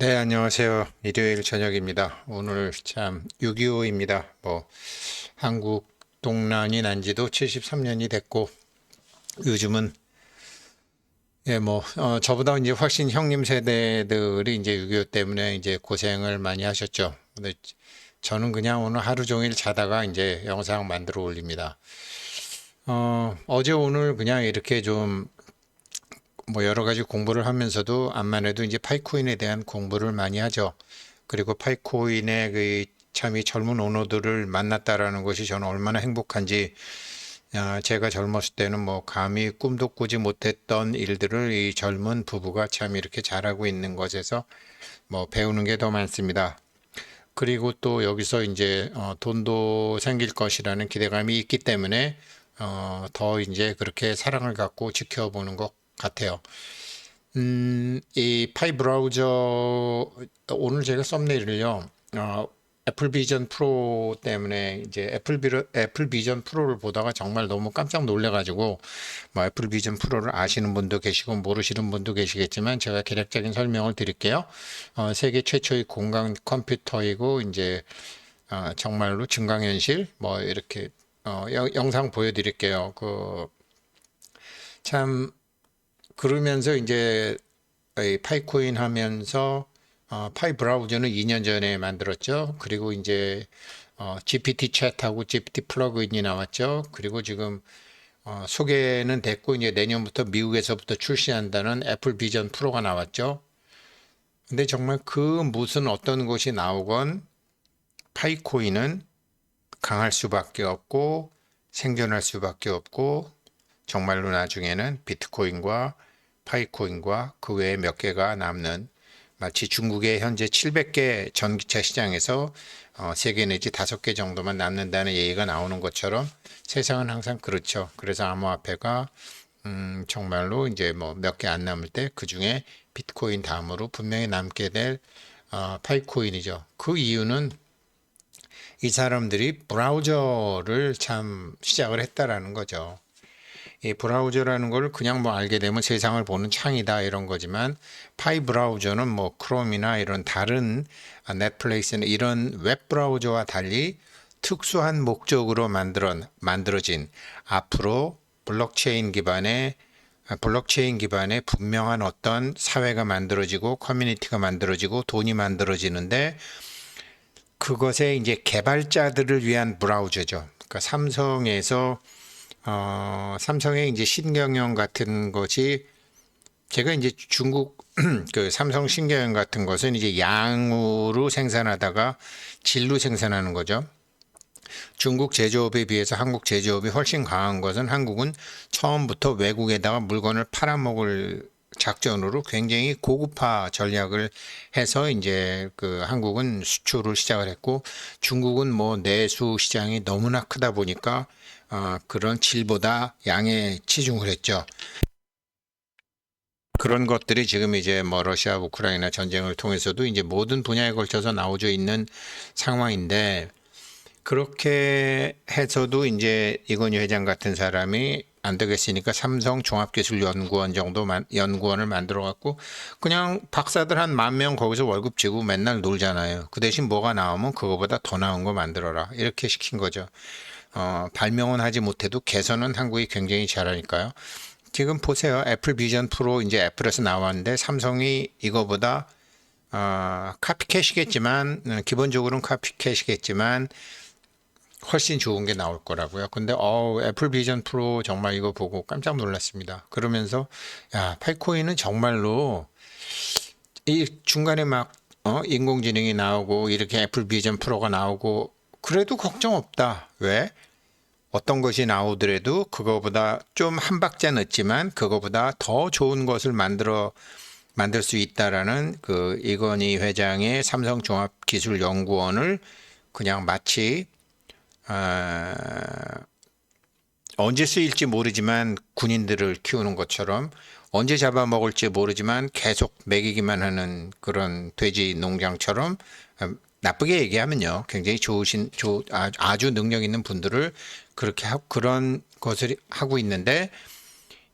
네, 안녕하세요. 일요일 저녁입니다. 오늘 참 6.25입니다. 한국 동란이 난 지도 73년이 됐고, 요즘은, 저보다 이제 훨씬 형님 세대들이 이제 6.25 때문에 이제 고생을 많이 하셨죠. 근데 저는 그냥 오늘 하루 종일 자다가 이제 영상 만들어 올립니다. 어제 오늘 그냥 이렇게 좀 여러 가지 공부를 하면서도 암만 해도 이제 파이코인에 대한 공부를 많이 하죠. 그리고 파이코인의 그 참 이 젊은 오너들을 만났다라는 것이 저는 얼마나 행복한지, 제가 젊었을 때는 감히 꿈도 꾸지 못했던 일들을 이 젊은 부부가 참 이렇게 잘하고 있는 것에서 배우는 게 더 많습니다. 그리고 또 여기서 이제 돈도 생길 것이라는 기대감이 있기 때문에 더 이제 그렇게 사랑을 갖고 지켜보는 것 같아요. 이 파이 브라우저 오늘 제가 썸네일을요. 애플 비전 프로 때문에 이제 애플 비전 프로를 보다가 정말 너무 깜짝 놀래가지고 애플 비전 프로를 아시는 분도 계시고 모르시는 분도 계시겠지만 제가 개략적인 설명을 드릴게요. 세계 최초의 공간 컴퓨터이고 이제 정말로 증강현실 이렇게 영상 보여드릴게요. 참 그러면서 이제 이 파이코인 하면서 파이 브라우저는 2년 전에 만들었죠. 그리고 이제 GPT 챗하고 GPT 플러그인이 나왔죠. 그리고 지금 소개는 됐고 이제 내년부터 미국에서부터 출시한다는 애플 비전 프로가 나왔죠. 근데 정말 그 무슨 어떤 것이 나오건 파이코인은 강할 수밖에 없고 생존할 수밖에 없고 정말로 나중에는 비트코인과 파이코인과 그 외에 몇 개가 남는 마치 중국의 현재 700개 전기차 시장에서 3개 내지 5개 정도만 남는다는 얘기가 나오는 것처럼 세상은 항상 그렇죠. 그래서 암호화폐가 정말로 이제 몇 개 안 남을 때 그 중에 비트코인 다음으로 분명히 남게 될 파이코인이죠. 그 이유는 이 사람들이 브라우저를 참 시작을 했다라는 거죠. 이 브라우저라는 걸 그냥 알게 되면 세상을 보는 창이다 이런 거지만 파이 브라우저는 크롬이나 이런 다른 넷플릭스나 이런 웹 브라우저와 달리 특수한 목적으로 만들어진 앞으로 블록체인 기반의 분명한 어떤 사회가 만들어지고 커뮤니티가 만들어지고 돈이 만들어지는데 그것에 이제 개발자들을 위한 브라우저죠. 그러니까 삼성의 이제 신경영 같은 것이 제가 이제 중국 그 삼성 신경영 같은 것은 이제 양으로 생산하다가 질로 생산하는 거죠. 중국 제조업에 비해서 한국 제조업이 훨씬 강한 것은 한국은 처음부터 외국에다가 물건을 팔아먹을 작전으로 굉장히 고급화 전략을 해서 이제 그 한국은 수출을 시작을 했고 중국은 내수 시장이 너무나 크다 보니까 그런 질보다 양에 치중을 했죠. 그런 것들이 지금 이제 러시아 우크라이나 전쟁을 통해서도 이제 모든 분야에 걸쳐서 나오져 있는 상황인데 그렇게 해서도 이제 이건희 회장 같은 사람이 안 되겠으니까 삼성 종합기술연구원 연구원을 만들어 갖고 그냥 박사들 한 10,000명 거기서 월급 주고 맨날 놀잖아요. 그 대신 뭐가 나오면 그거보다 더 나은 거 만들어라. 이렇게 시킨 거죠. 발명은 하지 못해도 개선은 한국이 굉장히 잘하니까요. 지금 보세요. 애플 비전 프로 이제 애플에서 나왔는데 삼성이 이거보다 카피캣이겠지만 기본적으로는 카피캣이겠지만 훨씬 좋은 게 나올 거라고요. 근데 애플 비전 프로 정말 이거 보고 깜짝 놀랐습니다. 그러면서 야, 팔코인은 정말로 이 중간에 인공지능이 나오고 이렇게 애플 비전 프로가 나오고 그래도 걱정 없다. 왜? 어떤 것이 나오더라도 그거보다 좀 한 박자 늦지만 그거보다 더 좋은 것을 만들 수 있다라는 그 이건희 회장의 삼성종합기술연구원을 그냥 마치 언제 쓰일지 모르지만 군인들을 키우는 것처럼 언제 잡아먹을지 모르지만 계속 먹이기만 하는 그런 돼지 농장처럼 나쁘게 얘기하면요. 굉장히 아주 능력 있는 분들을 그런 것을 하고 있는데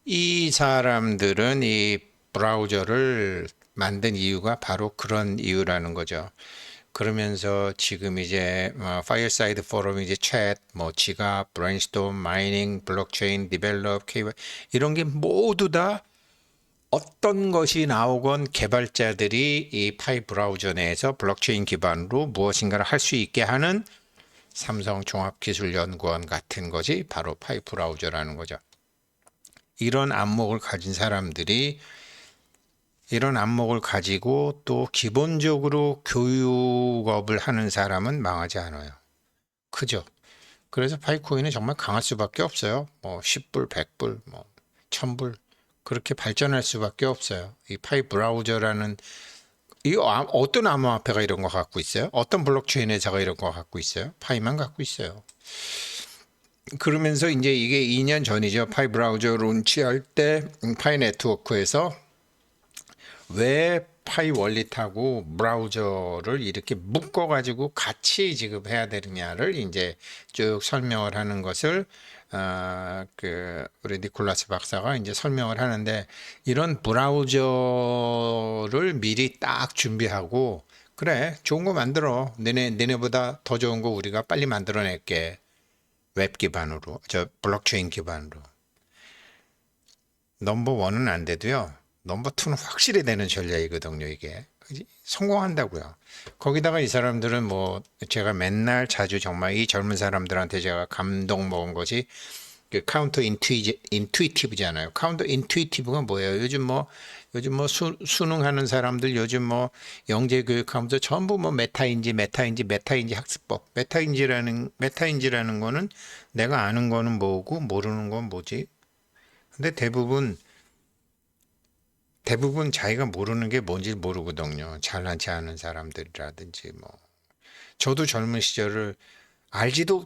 이 사람들은 이 브라우저를 만든 이유가 바로 그런 이유라는 거죠. 그러면서 지금 이제 파이어사이드 포럼 이제 챗, 뭐 지갑, 브레인스톰, 마이닝, 블록체인, 디벨롭, KY 이런 게 모두 다 어떤 것이 나오건 개발자들이 이 파이 브라우저 내에서 블록체인 기반으로 무엇인가를 할 수 있게 하는 삼성 종합기술연구원 같은 것이 바로 파이 브라우저라는 거죠. 이런 안목을 가진 사람들이 이런 안목을 가지고 또 기본적으로 교육업을 하는 사람은 망하지 않아요. 크죠? 그래서 파이코인은 정말 강할 수밖에 없어요. 뭐 10불, 100불, 뭐 1000불 그렇게 발전할 수밖에 없어요. 이 파이 브라우저라는 이 어떤 암호화폐가 이런 거 갖고 있어요? 어떤 블록체인 회사가 이런 거 갖고 있어요? 파이만 갖고 있어요. 그러면서 이제 이게 2년 전이죠. 파이 브라우저 론치할 때 파이 네트워크에서 왜 파이 월릿하고 브라우저를 이렇게 묶어가지고 같이 지급해야 되느냐를 이제 쭉 설명을 하는 것을 우리 니콜라스 박사가 이제 설명을 하는데 이런 브라우저를 미리 딱 준비하고 그래 좋은 거 만들어 너네보다 더 좋은 거 우리가 빨리 만들어낼게 웹 기반으로 저 블록체인 기반으로 넘버 원은 안 돼도요. 넘버 투는 확실히 되는 전략이거든요, 이게. 성공한다고요. 거기다가 이 사람들은 뭐 제가 맨날 자주 정말 이 젊은 사람들한테 제가 감동 먹은 것이 그 카운터 인투이티브잖아요. 카운터 인투이티브가 뭐예요? 요즘 뭐 수능하는 사람들 요즘 뭐 영재 교육하면서 전부 뭐 메타인지 학습법. 메타인지라는 거는 내가 아는 거는 뭐고 모르는 건 뭐지? 근데 대부분 자기가 모르는 게 뭔지 모르거든요. 잘나지 않은 사람들이라든지 뭐. 저도 젊은 시절을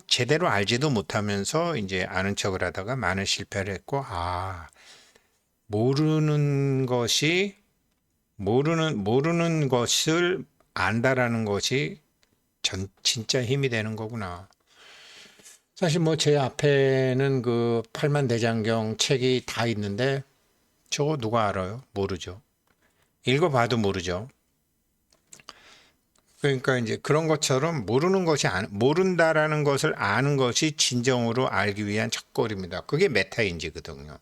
제대로 알지도 못하면서 이제 아는 척을 하다가 많은 실패를 했고, 모르는 것이, 모르는 것을 안다라는 것이 진짜 힘이 되는 거구나. 사실 뭐 제 앞에는 그 팔만대장경 책이 다 있는데, 저거 누가 알아요? 모르죠. 읽어봐도 모르죠. 그러니까 이제 그런 것처럼 모른다라는 것을 아는 것이 진정으로 알기 위한 첫걸음이다. 그게 메타인지거든요.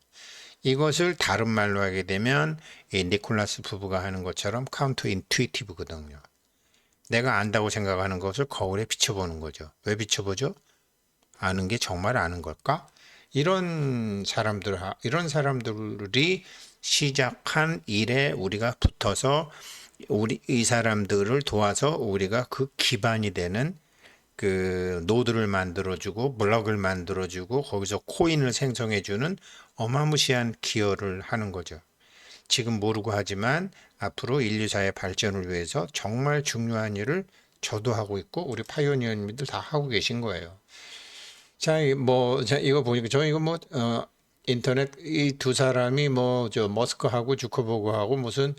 이것을 다른 말로 하게 되면 이 니콜라스 부부가 하는 것처럼 카운터 인투이티브거든요. 내가 안다고 생각하는 것을 거울에 비춰보는 거죠. 왜 비춰보죠? 아는 게 정말 아는 걸까? 이런 사람들이 시작한 일에 우리가 붙어서 이 사람들을 도와서 우리가 그 기반이 되는 그 노드를 만들어주고 블럭을 만들어주고 거기서 코인을 생성해주는 어마무시한 기여를 하는 거죠. 지금 모르고 하지만 앞으로 인류사의 발전을 위해서 정말 중요한 일을 저도 하고 있고 우리 파이오니어님들 다 하고 계신 거예요. 자, 이거 보니까 저 이거 뭐 인터넷 이 두 사람이 뭐 저 머스크하고 주커버그하고 무슨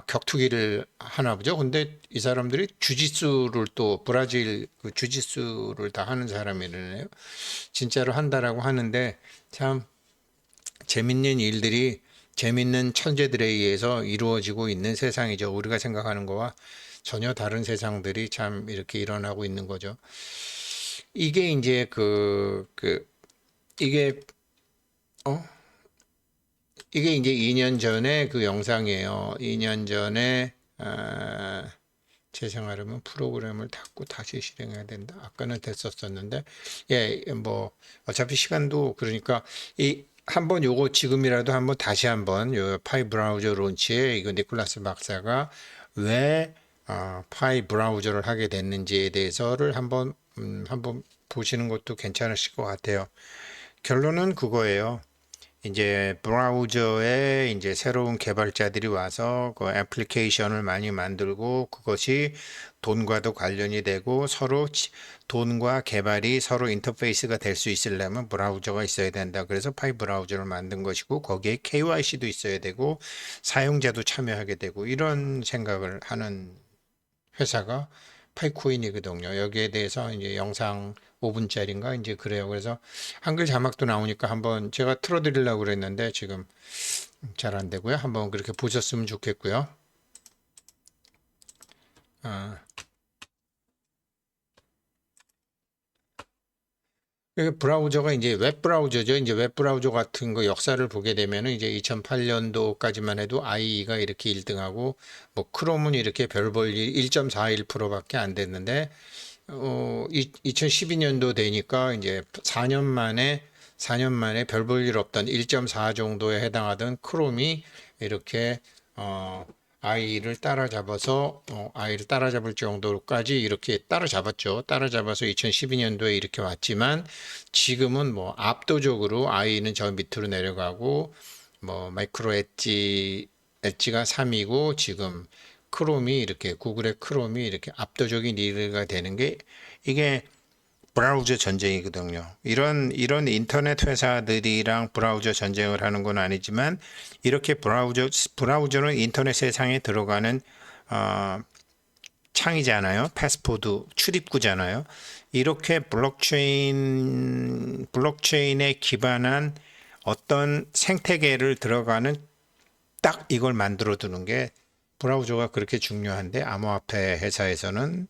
격투기를 하나 보죠. 근데 이 사람들이 주짓수를 또 브라질 그 주짓수를 다 하는 사람이래요. 진짜로 한다라고 하는데 참 재밌는 일들이 재밌는 천재들에 의해서 이루어지고 있는 세상이죠. 우리가 생각하는 거와 전혀 다른 세상들이 참 이렇게 일어나고 있는 거죠. 이게 이제 이게 어? 이게 이제 2년 전에 그 영상이에요. 2년 전에 재생하려면 프로그램을 닫고 다시 실행해야 된다. 아까는 됐었었는데, 뭐 어차피 시간도 그러니까 이 한번 요거 지금이라도 한번 다시 한번 요 파이 브라우저 론치에 이거 니콜라스 박사가 왜 파이 브라우저를 하게 됐는지에 대해서를 한번 보시는 것도 괜찮으실 것 같아요. 결론은 그거예요. 이제 브라우저에 이제 새로운 개발자들이 와서 그 애플리케이션을 많이 만들고 그것이 돈과도 관련이 되고 서로 돈과 개발이 서로 인터페이스가 될 수 있으려면 브라우저가 있어야 된다. 그래서 파이 브라우저를 만든 것이고 거기에 KYC도 있어야 되고 사용자도 참여하게 되고 이런 생각을 하는 회사가 파이코인이거든요. 여기에 대해서 이제 영상 5분짜리인가 이제 그래요. 그래서 한글 자막도 나오니까 한번 제가 틀어드리려고 그랬는데 지금 잘 안 되고요. 한번 그렇게 보셨으면 좋겠고요. 어. 그 브라우저가 이제 웹 브라우저죠. 이제 웹 브라우저 같은 거 역사를 보게 되면은 이제 2008년도까지만 해도 IE가 이렇게 1등하고 뭐 크롬은 이렇게 별 볼 일 1.41%밖에 안 됐는데 2012년도 되니까 이제 4년 만에 별 볼 일 없던 1.4 정도에 해당하던 크롬이 이렇게 아이를 따라잡을 정도로까지 이렇게 따라잡았죠. 따라잡아서 2012년도에 이렇게 왔지만 지금은 뭐 압도적으로 아이는 저 밑으로 내려가고 뭐 마이크로 엣지가 3위고 지금 크롬이 이렇게 구글의 크롬이 이렇게 압도적인 1위가 되는 게 이게 브라우저 전쟁이거든요. 이런 인터넷 회사들이랑 브라우저 전쟁을 하는 건 아니지만 이렇게 브라우저는 인터넷 세상에 들어가는 어, 창이잖아요. 패스포드 출입구잖아요. 이렇게 블록체인에 기반한 어떤 생태계를 들어가는 딱 이걸 만들어 두는 게 브라우저가 그렇게 중요한데 암호화폐 회사에서는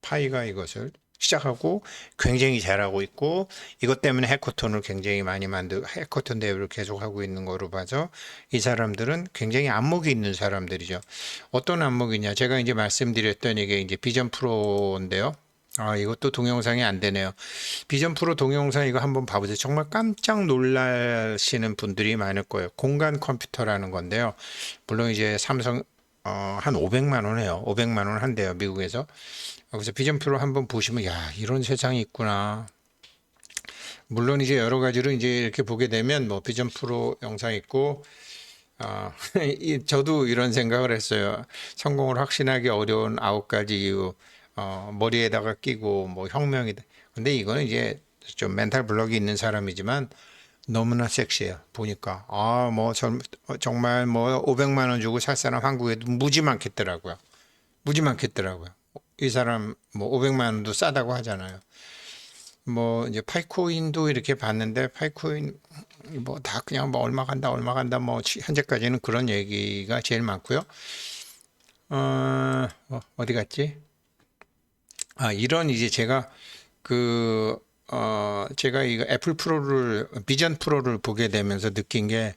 파이가 이것을 시작하고 굉장히 잘하고 있고 이것 때문에 해커톤을 굉장히 많이 해커톤 대회를 계속하고 있는 거로 봐서 이 사람들은 굉장히 안목이 있는 사람들이죠. 어떤 안목이냐? 제가 이제 말씀드렸던 이게 이제 비전 프로인데요. 이것도 동영상이 안 되네요. 비전 프로 동영상 이거 한번 봐보세요. 정말 깜짝 놀라시는 분들이 많을 거예요. 공간 컴퓨터라는 건데요. 물론 이제 삼성 한 500만 원 해요. 500만 원 한대요. 미국에서. 그래서 비전 프로 한번 보시면 야 이런 세상이 있구나. 물론 이제 여러 가지로 이제 이렇게 보게 되면 뭐 비전 프로 영상 있고 저도 이런 생각을 했어요. 성공을 확신하기 어려운 9가지 이유 머리에다가 끼고 뭐 혁명이다. 근데 이거는 이제 좀 멘탈 블럭이 있는 사람이지만 너무나 섹시해요. 보니까 뭐 정말 뭐 500만 원 주고 살 사람 한국에도 무지 많겠더라고요. 무지 많겠더라고요. 이 사람 뭐 500만 원도 싸다고 하잖아요. 뭐 이제 파이코인도 이렇게 봤는데 파이코인 뭐 다 그냥 뭐 얼마 간다 뭐 현재까지는 그런 얘기가 제일 많고요. 어디 갔지? 이런 이제 제가 이거 비전 프로를 보게 되면서 느낀 게,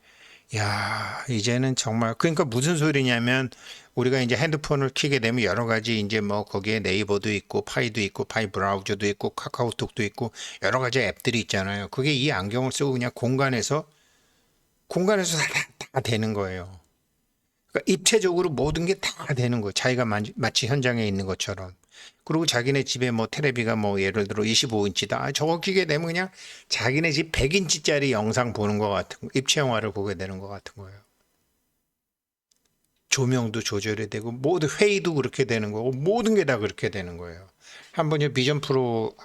야, 이제는 정말, 그러니까 무슨 소리냐면, 우리가 이제 핸드폰을 켜게 되면 여러 가지 이제 뭐 거기에 네이버도 있고, 파이도 있고, 파이 브라우저도 있고, 카카오톡도 있고, 여러 가지 앱들이 있잖아요. 그게 이 안경을 쓰고 그냥 공간에서 다 되는 거예요. 그러니까 입체적으로 모든 게 다 되는 거예요. 자기가 마치 현장에 있는 것처럼. 그리고 자기네 집에 뭐 테레비가 뭐 예를 들어 25인치다. 저거 끼게 되면 그냥 자기네 집 100인치짜리 영상 보는 것 같은 거, 입체 영화를 보게 되는 것 같은 거예요. 조명도 조절이 되고 모든 회의도 그렇게 되는 거고 모든 게 다 그렇게 되는 거예요. 한번 비전 프로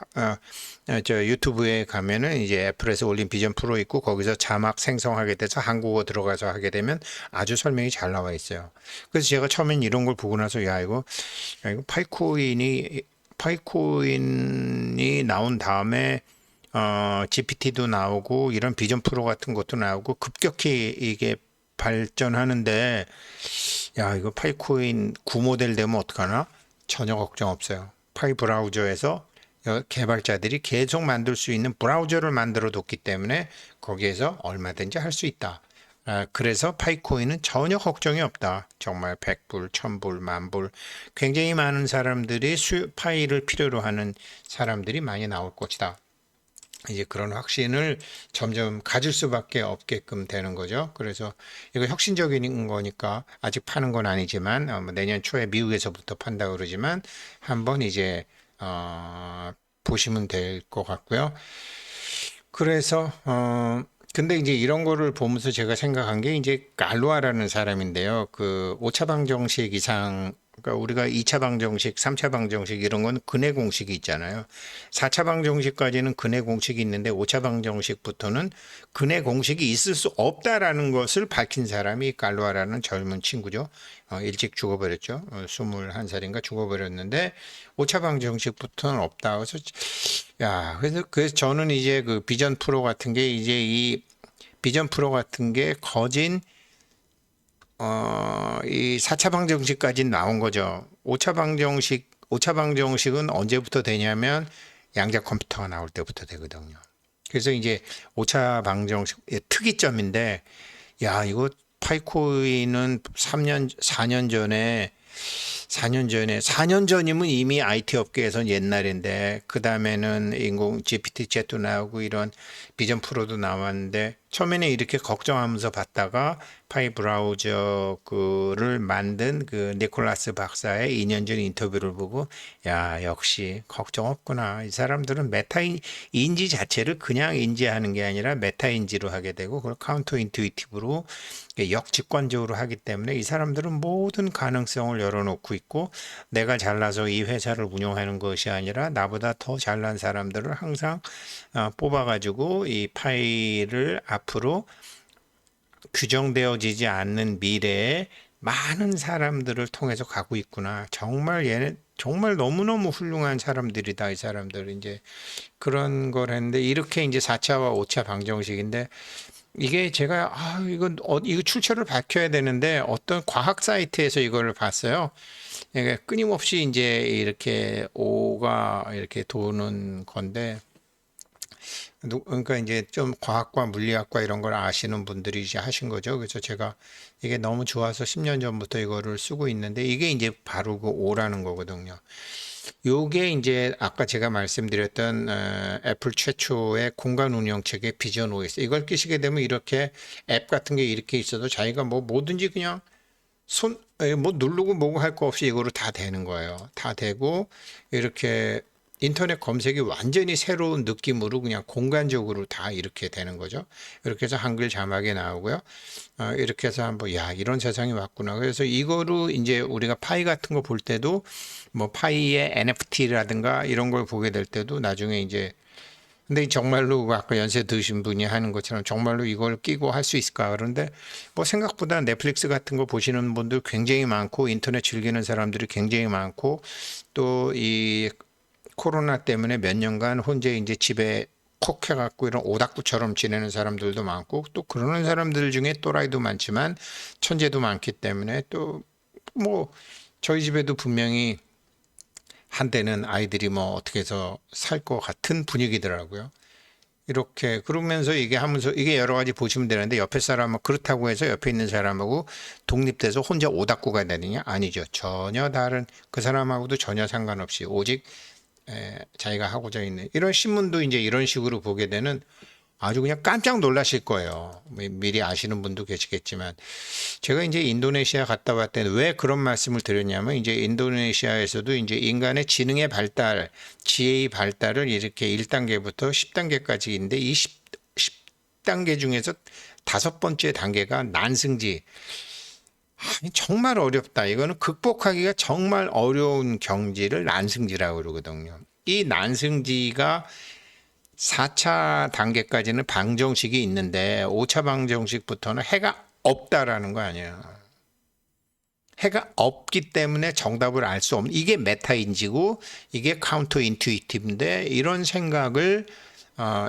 저 유튜브에 가면은 이제 애플에서 올린 비전 프로 있고 거기서 자막 생성하게 돼서 한국어 들어가서 하게 되면 아주 설명이 잘 나와 있어요. 그래서 제가 처음엔 이런 걸 보고 나서 야 이거 파이코인이 나온 다음에 GPT도 나오고 이런 비전 프로 같은 것도 나오고 급격히 이게 발전하는데 야 이거 파이코인 9모델 되면 어떡하나? 전혀 걱정 없어요. 파이 브라우저에서 개발자들이 계속 만들 수 있는 브라우저를 만들어 뒀기 때문에 거기에서 얼마든지 할 수 있다. 그래서 파이코인은 전혀 걱정이 없다. 정말 100불, 1000불, 만불 굉장히 많은 사람들이 파이를 필요로 하는 사람들이 많이 나올 것이다. 이제 그런 확신을 점점 가질 수밖에 없게끔 되는 거죠. 그래서 이거 혁신적인 거니까 아직 파는 건 아니지만 뭐 내년 초에 미국에서부터 판다 그러지만 한번 이제 보시면 될 것 같고요. 그래서 근데 이제 이런 거를 보면서 제가 생각한 게 이제 갈로아라는 사람인데요. 그 오차 방정식 이상 그러니까 우리가 2차 방정식, 3차 방정식 이런 건 근해 공식이 있잖아요. 4차 방정식까지는 근해 공식이 있는데 5차 방정식부터는 근해 공식이 있을 수 없다라는 것을 밝힌 사람이 갈로아라는 젊은 친구죠. 일찍 죽어버렸죠. 21살인가 죽어버렸는데 5차 방정식부터는 없다. 그래서 그래서 저는 이제 그 비전 프로 같은 게 이제 이 비전 프로 같은 게 거진 이 4차 방정식까지 나온 거죠. 5차 방정식은 언제부터 되냐면 양자 컴퓨터가 나올 때부터 되거든요. 그래서 이제 5차 방정식 특이점인데, 야, 이거 파이코인은 4년 전이면 이미 IT 업계에선 옛날인데, 그 다음에는 인공 GPT-Z도 나오고 이런 비전 프로도 나왔는데, 처음에는 이렇게 걱정하면서 봤다가 파이 브라우저 그를 만든 그 니콜라스 박사의 2년 전 인터뷰를 보고, 야, 역시 걱정 없구나. 이 사람들은 메타 인지 자체를 그냥 인지하는 게 아니라 메타 인지로 하게 되고, 그걸 카운터 인투이티브로 역직관적으로 하기 때문에 이 사람들은 모든 가능성을 열어놓고 있고, 내가 잘나서 이 회사를 운영하는 것이 아니라 나보다 더 잘난 사람들을 항상 뽑아가지고 이 파일을 앞으로 규정되어지지 않는 미래에 많은 사람들을 통해서 가고 있구나. 정말 얘네 정말 너무너무 훌륭한 사람들이다. 이 사람들 이제 그런 걸 했는데, 이렇게 이제 4차와 5차 방정식인데, 이게 제가 이거 출처를 밝혀야 되는데 어떤 과학 사이트에서 이걸 봤어요. 이게 끊임없이 이제 이렇게 오가 이렇게 도는 건데, 그러니까 이제 좀 과학과 물리학과 이런 걸 아시는 분들이 이제 하신 거죠. 그래서 제가 이게 너무 좋아서 10년 전부터 이거를 쓰고 있는데, 이게 이제 바로 그 오라는 거거든요. 요게 이제 아까 제가 말씀드렸던 애플 최초의 공간 운영체계 비전 OS, 이걸 끼시게 되면 이렇게 앱 같은 게 이렇게 있어도 자기가 뭐 뭐든지 그냥 뭐 누르고 뭐고 할 거 없이 이거로 다 되는 거예요. 다 되고, 이렇게 인터넷 검색이 완전히 새로운 느낌으로 그냥 공간적으로 다 이렇게 되는 거죠. 이렇게 해서 한글 자막이 나오고요. 이렇게 해서 한번, 야, 이런 세상이 왔구나. 그래서 이거로 이제 우리가 파이 같은 거 볼 때도, 뭐 파이의 NFT라든가 이런 걸 보게 될 때도 나중에 이제, 근데 정말로 아까 연세 드신 분이 하는 것처럼 정말로 이걸 끼고 할 수 있을까? 그런데 뭐 생각보다 넷플릭스 같은 거 보시는 분들 굉장히 많고, 인터넷 즐기는 사람들이 굉장히 많고, 또 이 코로나 때문에 몇 년간 혼자 이제 집에 콕 해갖고 이런 오닥부처럼 지내는 사람들도 많고, 또 그러는 사람들 중에 또라이도 많지만 천재도 많기 때문에, 또 뭐 저희 집에도 분명히 한때는 아이들이 뭐 어떻게 해서 살 것 같은 분위기더라고요. 이렇게 그러면서 이게 하면서 이게 여러 가지 보시면 되는데, 옆에 사람은 그렇다고 해서 옆에 있는 사람하고 독립돼서 혼자 오닥구가 되느냐? 아니죠. 전혀 다른, 그 사람하고도 전혀 상관없이 오직 자기가 하고자 있는 이런 신문도 이제 이런 식으로 보게 되는, 아주 그냥 깜짝 놀라실 거예요. 미리 아시는 분도 계시겠지만, 제가 이제 인도네시아 갔다 왔을 때는 왜 그런 말씀을 드렸냐면, 이제 인도네시아에서도 이제 인간의 지능의 발달, 지혜의 발달을 이렇게 1단계부터 10단계까지 있는데, 이 10단계 중에서 다섯 번째 단계가 난승지. 정말 어렵다. 이거는 극복하기가 정말 어려운 경지를 난승지라고 그러거든요. 이 난승지가 4차 단계까지는 방정식이 있는데, 5차 방정식부터는 해가 없다라는 거 아니에요. 해가 없기 때문에 정답을 알 수 없는, 이게 메타인지고 이게 카운터 인투이티브인데, 이런 생각을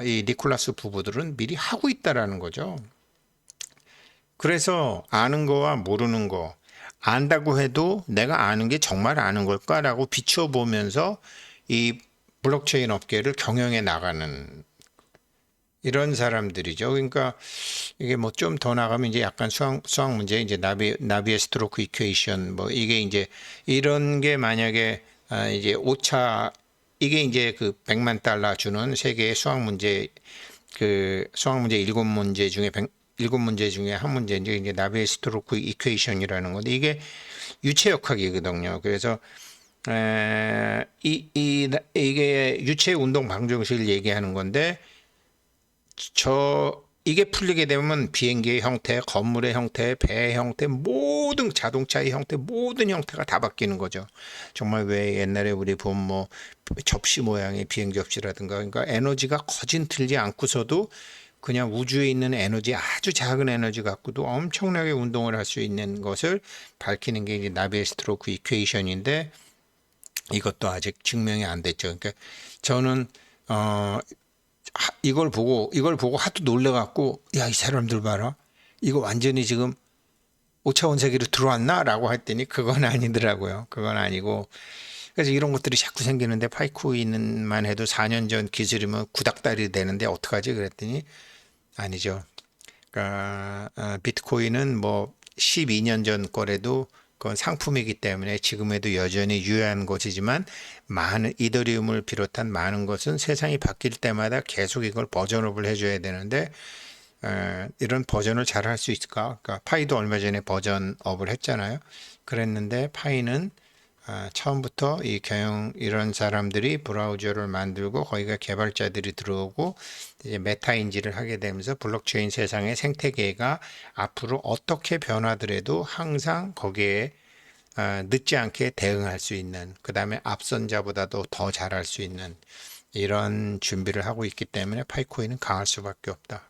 이 니콜라스 부부들은 미리 하고 있다라는 거죠. 그래서 아는 거와 모르는 거, 안다고 해도 내가 아는 게 정말 아는 걸까라고 비춰보면서 이 블록체인 업계를 경영해 나가는 이런 사람들이죠. 그러니까 이게 뭐 좀 더 나가면 이제 약간 수학 문제, 이제 나비의 스트로크 이퀘이션, 뭐 이게 이제 이런 게 만약에 이제 5차, 이게 이제 그 100만 달러 주는 세계의 수학 문제, 그 수학 문제 7문제 중에 7문제 중에 한 문제인데, 이제 나비의 스트로크 이퀘이션이라는 건데, 이게 유체역학이거든요. 그래서 이게 유체 운동 방정식을 얘기하는 건데, 이게 풀리게 되면 비행기의 형태, 건물의 형태, 배의 형태, 모든 자동차의 형태, 모든 형태가 다 바뀌는 거죠. 정말 왜 옛날에 우리 보면 뭐 접시 모양의 비행 접시라든가, 그러니까 에너지가 거진 들지 않고서도 그냥 우주에 있는 에너지, 아주 작은 에너지 갖고도 엄청나게 운동을 할 수 있는 것을 밝히는 게 이제 나비의 스트로크 이퀘이션인데, 이것도 아직 증명이 안 됐죠. 그러니까 저는 이걸 보고 하도 놀래갖고, 야, 이 사람들 봐라. 이거 완전히 지금 5차원 세계로 들어왔나? 라고 했더니 그건 아니더라고요. 그건 아니고. 그래서 이런 것들이 자꾸 생기는데 파이코인만 해도 4년 전 기술이면 구닥다리 되는데 어떡하지? 그랬더니 아니죠. 그러니까 비트코인은 뭐 12년 전 거래도 그건 상품이기 때문에 지금에도 여전히 유효한 것이지만 많은 이더리움을 비롯한 많은 것은 세상이 바뀔 때마다 계속 이걸 버전업을 해줘야 되는데 이런 버전을 잘 할 수 있을까? 그러니까 파이도 얼마 전에 버전업을 했잖아요. 그랬는데 파이는 처음부터 이 경영 이런 사람들이 브라우저를 만들고 거기가 개발자들이 들어오고 이제 메타 인지를 하게 되면서 블록체인 세상의 생태계가 앞으로 어떻게 변하더라도 항상 거기에 늦지 않게 대응할 수 있는 그 다음에 앞선자보다도 더 잘할 수 있는 이런 준비를 하고 있기 때문에 파이코인은 강할 수밖에 없다.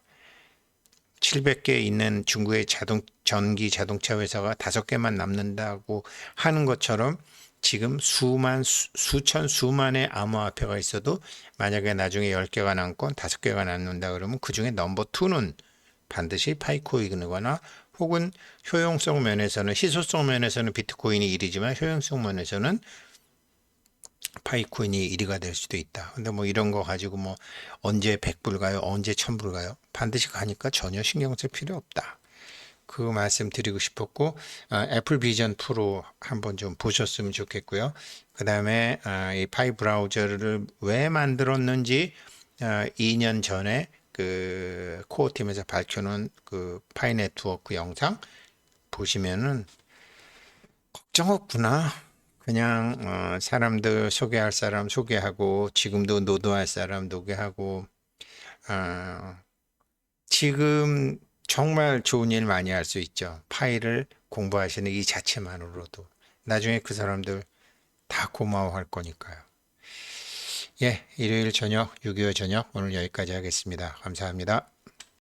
700개 있는 중국의 전기 자동차 회사가 5개만 남는다고 하는 것처럼 지금 수천, 수만의 암호화폐가 있어도 만약에 나중에 10개가 남건 5개가 남는다 그러면 그 중에 넘버 2는 반드시 파이코인이거나 혹은 효용성 면에서는 희소성 면에서는 비트코인이 1위지만 효용성 면에서는 파이코인이 1위가 될 수도 있다. 근데 뭐 이런 거 가지고 뭐 언제 100불 가요? 언제 1000불 가요? 반드시 가니까 전혀 신경 쓸 필요 없다. 그 말씀 드리고 싶었고 애플 비전 프로 한번 좀 보셨으면 좋겠고요. 그 다음에 이 파이 브라우저를 왜 만들었는지 2년 전에 그 코어 팀에서 밝혀놓은 그 파이 네트워크 영상 보시면은 걱정 없구나. 그냥 사람들 소개할 사람 소개하고 지금도 노도할 사람 노개하고 지금 정말 좋은 일 많이 할 수 있죠. 파일을 공부하시는 이 자체만으로도 나중에 그 사람들 다 고마워할 거니까요. 예, 일요일 저녁 6.25 저녁 오늘 여기까지 하겠습니다. 감사합니다.